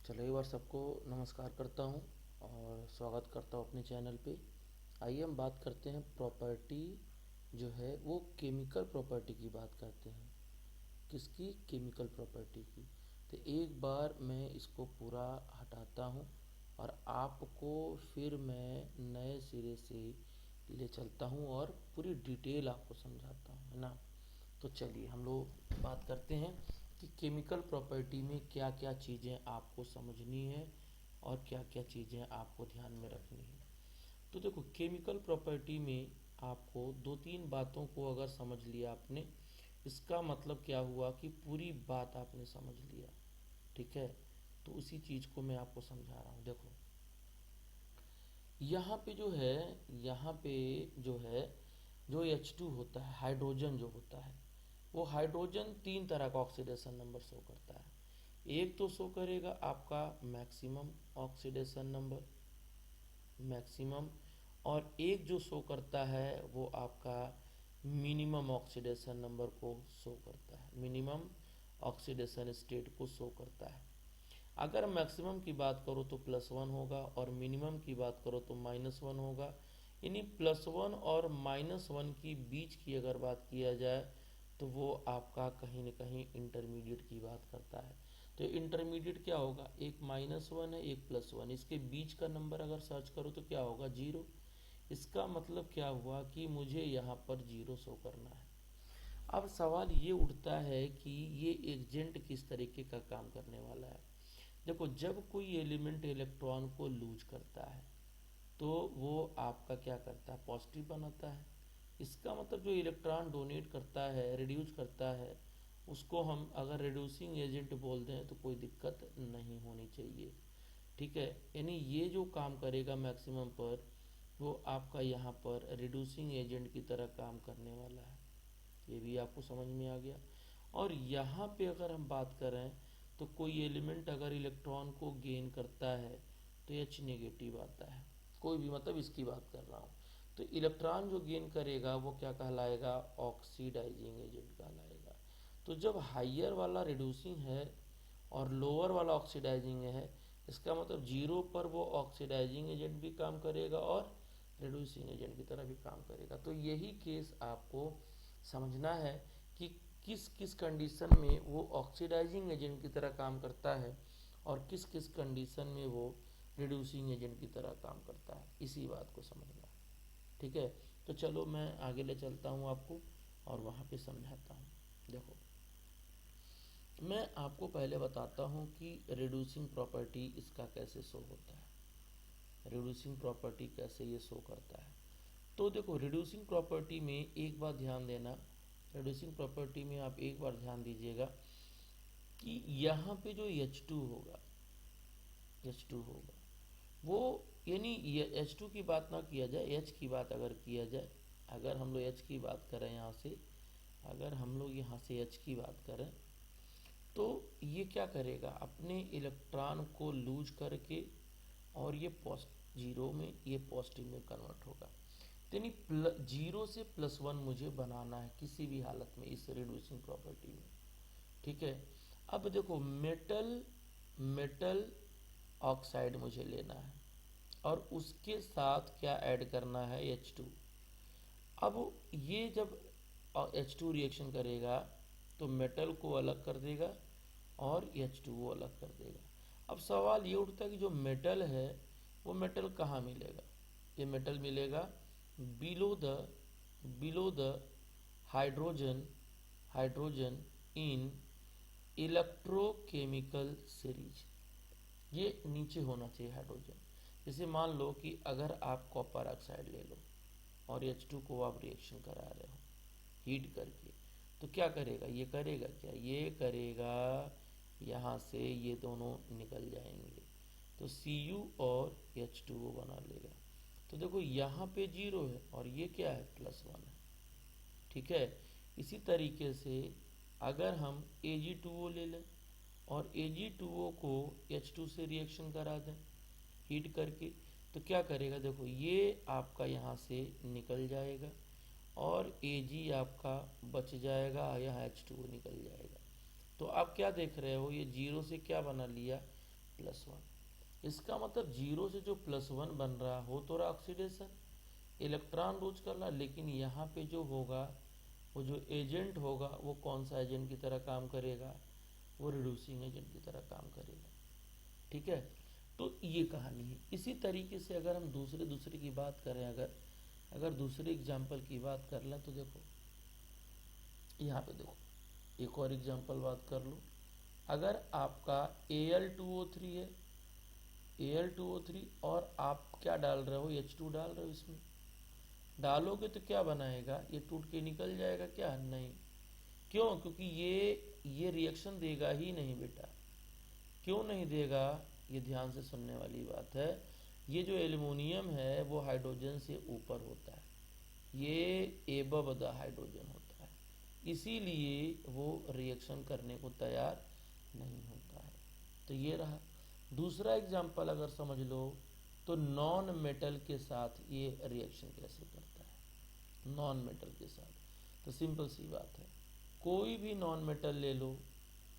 चलो एक बार सबको नमस्कार करता हूँ और स्वागत करता हूँ अपने चैनल पे। आइए हम बात करते हैं प्रॉपर्टी जो है वो केमिकल प्रॉपर्टी की बात करते हैं। किसकी? केमिकल प्रॉपर्टी की। तो एक बार मैं इसको पूरा हटाता हूँ और आपको फिर मैं नए सिरे से ले चलता हूँ और पूरी डिटेल आपको समझाता हूँ, है ना। तो चलिए हम लोग बात करते हैं कि केमिकल प्रॉपर्टी में क्या क्या चीज़ें आपको समझनी है और क्या क्या चीज़ें आपको ध्यान में रखनी है। तो देखो, केमिकल प्रॉपर्टी में आपको दो तीन बातों को अगर समझ लिया आपने, इसका मतलब क्या हुआ कि पूरी बात आपने समझ लिया। ठीक है, तो उसी चीज़ को मैं आपको समझा रहा हूँ। देखो, यहाँ पे जो है, यहाँ पे जो है, जो H2 होता है, हाइड्रोजन जो होता है, वो हाइड्रोजन तीन तरह का ऑक्सीडेशन नंबर शो करता है। एक तो शो करेगा आपका मैक्सिमम ऑक्सीडेशन नंबर, मैक्सिमम, और एक जो शो करता है वो आपका मिनिमम ऑक्सीडेशन नंबर को शो करता है, मिनिमम ऑक्सीडेशन स्टेट को शो करता है। अगर मैक्सिमम की बात करो तो +1 होगा और मिनिमम की बात करो तो -1 होगा। यानी +1 और -1 की बीच की अगर बात किया जाए तो वो आपका कहीं न कहीं इंटरमीडिएट की बात करता है। तो इंटरमीडिएट क्या होगा? एक -1 है, एक +1, इसके बीच का नंबर अगर सर्च करो तो क्या होगा? 0। इसका मतलब क्या हुआ कि मुझे यहाँ पर 0 शो करना है। अब सवाल ये उठता है कि ये एजेंट किस तरीके का काम करने वाला है। देखो, जब कोई एलिमेंट इलेक्ट्रॉन को लूज करता है तो वो आपका क्या करता है? पॉजिटिव बनाता है। इसका मतलब जो इलेक्ट्रॉन डोनेट करता है, रिड्यूस करता है, उसको हम अगर रिड्यूसिंग एजेंट बोल दें तो कोई दिक्कत नहीं होनी चाहिए। ठीक है, यानी ये जो काम करेगा मैक्सिमम पर, वो आपका यहाँ पर रिड्यूसिंग एजेंट की तरह काम करने वाला है। ये भी आपको समझ में आ गया। और यहाँ पे अगर हम बात करें तो कोई एलिमेंट अगर इलेक्ट्रॉन को गेन करता है तो H नेगेटिव आता है। कोई भी, मतलब इसकी बात कर रहा हूँ। तो इलेक्ट्रॉन जो गेन करेगा वो क्या कहलाएगा? ऑक्सीडाइजिंग एजेंट कहलाएगा। तो जब हाइयर वाला रिड्यूसिंग है और लोअर वाला ऑक्सीडाइजिंग है, इसका मतलब 0 पर वो ऑक्सीडाइजिंग एजेंट भी काम करेगा और रिड्यूसिंग एजेंट की तरह भी काम करेगा। तो यही केस आपको समझना है कि किस किस कंडीशन में वो ऑक्सीडाइजिंग एजेंट की तरह काम करता है और किस किस कंडीशन में वो रिड्यूसिंग एजेंट की तरह काम करता है। इसी बात को समझना। ठीक है, तो चलो मैं आगे ले चलता हूँ आपको और वहाँ पे समझाता हूँ। देखो, मैं आपको पहले बताता हूँ कि रिड्यूसिंग प्रॉपर्टी इसका कैसे शो होता है, रिड्यूसिंग प्रॉपर्टी कैसे ये शो करता है। तो देखो, रिड्यूसिंग प्रॉपर्टी में एक बात ध्यान देना, रिड्यूसिंग प्रॉपर्टी में आप एक बार ध्यान दीजिएगा कि यहाँ पे जो H2 होगा, H2 होगा वो, यानी ये H2 की बात ना किया जाए, H की बात अगर किया जाए, अगर हम लोग H की बात करें यहाँ से, अगर हम लोग यहाँ से H की बात करें तो ये क्या करेगा? अपने इलेक्ट्रॉन को लूज करके और ये जीरो में, ये पॉजिटिव में कन्वर्ट होगा। यानी 0 से +1 मुझे बनाना है किसी भी हालत में इस रिड्यूसिंग प्रॉपर्टी में। ठीक है, अब देखो, मेटल मेटल ऑक्साइड मुझे लेना है और उसके साथ क्या ऐड करना है? H2। अब ये जब H2 रिएक्शन करेगा तो मेटल को अलग कर देगा और H2O अलग कर देगा। अब सवाल ये उठता है कि जो मेटल है वो मेटल कहाँ मिलेगा? ये मेटल मिलेगा below the hydrogen hydrogen in electrochemical series. ये नीचे होना चाहिए हाइड्रोजन। जैसे मान लो कि अगर आप कॉपर ऑक्साइड ले लो और H2 को आप रिएक्शन करा रहे हो हीट करके, तो क्या करेगा? ये करेगा क्या? ये करेगा, यहाँ से ये दोनों निकल जाएंगे तो Cu और H2O बना लेगा। तो देखो, यहाँ पे 0 है और ये क्या है? +1 है। ठीक है, इसी तरीके से अगर हम Ag2O ले लें और Ag2O को H2 से रिएक्शन करा दें हीट करके, तो क्या करेगा? देखो, ये आपका यहाँ से निकल जाएगा और Ag आपका बच जाएगा, यहाँ H2O निकल जाएगा। तो आप क्या देख रहे हो? ये 0 से क्या बना लिया? +1। इसका मतलब जीरो से जो +1 बन रहा हो तो रहा ऑक्सीडेशन, इलेक्ट्रॉन लूज कर रहा, लेकिन यहाँ पे जो होगा वो जो एजेंट होगा वो कौन सा एजेंट की तरह काम करेगा, वो रिड्यूसिंग एजेंट की तरह काम करेगा। ठीक है, तो ये कहानी है। इसी तरीके से अगर हम दूसरे की बात करें, अगर दूसरे एग्जाम्पल की बात कर लें तो देखो यहाँ पे देखो एक और एग्जाम्पल बात कर लो। अगर आपका Al2O3 है, Al2O3 और आप क्या डाल रहे हो, H2 डाल रहे हो, इसमें डालोगे तो क्या बनाएगा, ये टूट के निकल जाएगा क्या, नहीं। क्यों, क्योंकि ये रिएक्शन देगा ही नहीं बेटा। क्यों नहीं देगा, ये ध्यान से सुनने वाली बात है। ये जो एल्युमिनियम है वो हाइड्रोजन से ऊपर होता है, ये एबव द हाइड्रोजन होता है, इसीलिए वो रिएक्शन करने को तैयार नहीं होता है। तो ये रहा दूसरा एग्जाम्पल। अगर समझ लो तो नॉन मेटल के साथ ये रिएक्शन कैसे करता है, नॉन मेटल के साथ। तो सिंपल सी बात है, कोई भी नॉन मेटल ले लो,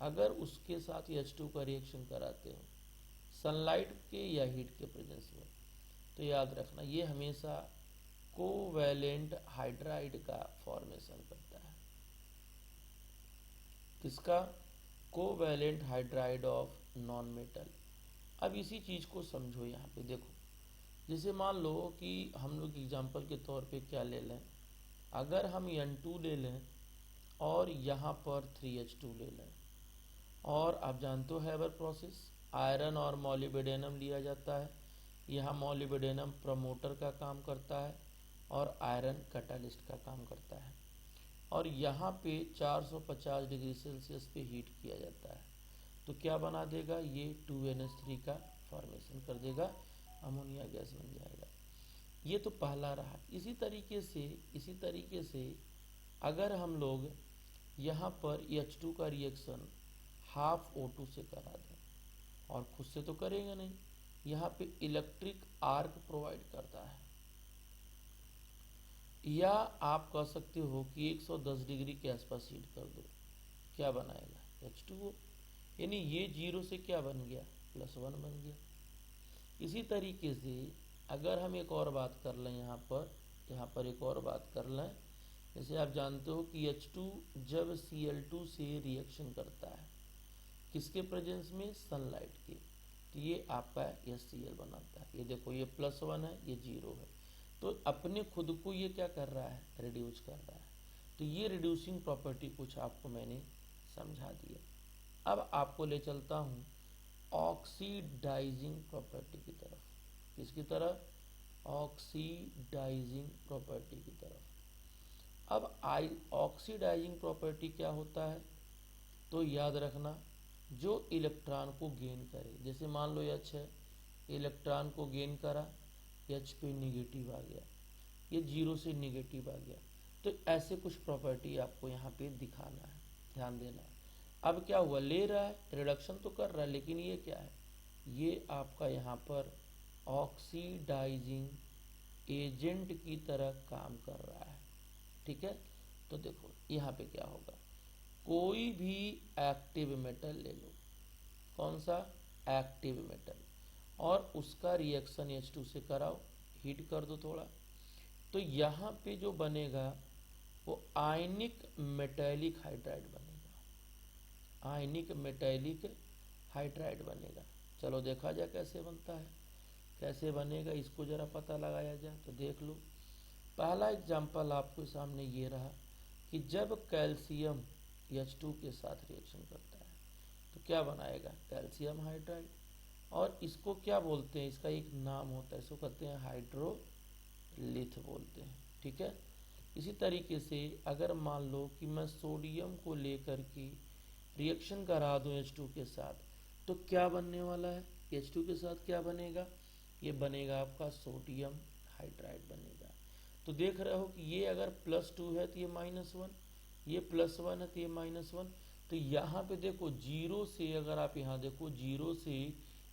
अगर उसके साथ H2 का रिएक्शन कराते हो सनलाइट के या हीट के प्रेजेंस में, तो याद रखना ये हमेशा कोवैलेंट हाइड्राइड का फॉर्मेशन करता है। किसका, covalent hydride of non metal. अब इसी चीज को समझो, यहाँ पे देखो, जैसे मान लो कि हम लोग एग्जाम्पल के तौर पे क्या ले लें, अगर हम N2 ले लें और यहाँ पर 3H2 ले लें, और आप जानते हो हैबर प्रोसेस, आयरन और मॉलिब्डेनम लिया जाता है। यहाँ मॉलिब्डेनम प्रमोटर का काम करता है और आयरन कैटालिस्ट का काम करता है, और यहाँ पे 450 डिग्री सेल्सियस पे हीट किया जाता है। तो क्या बना देगा, ये 2NH3 का फॉर्मेशन कर देगा, अमोनिया गैस बन जाएगा। ये तो पहला रहा। इसी तरीके से अगर हम लोग यहाँ पर H2 का रिएक्शन हाफ O2 से करा दें, और खुद से तो करेगा नहीं, यहाँ पे इलेक्ट्रिक आर्क प्रोवाइड करता है, या आप कह सकते हो कि 110 डिग्री के आसपास हीट कर दो, क्या बनाएगा, H2O। यानी ये जीरो से क्या बन गया, +1 बन गया। इसी तरीके से अगर हम एक और बात कर लें, यहाँ पर एक और बात कर लें, जैसे आप जानते हो कि H2 जब Cl2 से रिएक्शन करता है किसके प्रेजेंस में, सनलाइट के, तो ये आपका HCl बनाता है। ये देखो ये +1 है, ये 0 है, तो अपने खुद को ये क्या कर रहा है, रिड्यूस कर रहा है। तो ये रिड्यूसिंग प्रॉपर्टी कुछ आपको मैंने समझा दिया। अब आपको ले चलता हूँ ऑक्सीडाइजिंग प्रॉपर्टी की तरफ। किसकी तरफ, ऑक्सीडाइजिंग प्रॉपर्टी की तरफ। अब ऑक्सीडाइजिंग प्रॉपर्टी क्या होता है, तो याद रखना, जो इलेक्ट्रॉन को गेन करे, जैसे मान लो H है, इलेक्ट्रॉन को गेन करा, H पे निगेटिव आ गया, ये 0 से निगेटिव आ गया, तो ऐसे कुछ प्रॉपर्टी आपको यहाँ पे दिखाना है, ध्यान देना है। अब क्या हुआ, ले रहा है, रिडक्शन तो कर रहा है, लेकिन ये क्या है, ये आपका यहाँ पर ऑक्सीडाइजिंग एजेंट की तरह काम कर रहा है। ठीक है, तो देखो यहाँ पे क्या होगा, कोई भी एक्टिव मेटल ले लो, कौन सा, एक्टिव मेटल, और उसका रिएक्शन H2 से कराओ, हीट कर दो थोड़ा, तो यहाँ पे जो बनेगा वो आयनिक मेटैलिक हाइड्राइड बनेगा, आयनिक मेटैलिक हाइड्राइड बनेगा। चलो देखा जाए कैसे बनता है, कैसे बनेगा, इसको जरा पता लगाया जाए। तो देख लो, पहला एग्जाम्पल आपके सामने ये रहा कि जब कैल्शियम H2 के साथ रिएक्शन करता है तो क्या बनाएगा, कैल्शियम हाइड्राइड, और इसको क्या बोलते हैं, इसका एक नाम होता है, इसको कहते हैं हाइड्रोलिथ बोलते हैं। ठीक है, इसी तरीके से अगर मान लो कि मैं सोडियम को लेकर के रिएक्शन करा दूं H2 के साथ, तो क्या बनने वाला है, H2 के साथ क्या बनेगा, ये बनेगा आपका सोडियम हाइड्राइड बनेगा। तो देख रहे हो कि ये अगर +2 है तो ये -1, ये +1 है तो ये -1, तो यहाँ पे देखो 0 से, अगर आप यहाँ देखो 0 से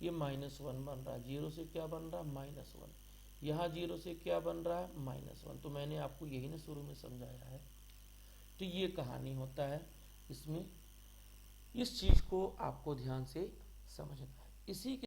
ये -1 बन रहा है, 0 से क्या बन रहा है, -1, यहाँ 0 से क्या बन रहा है, -1। तो मैंने आपको यही ना शुरू में समझाया है। तो ये कहानी होता है इसमें, इस चीज को आपको ध्यान से समझना है। इसी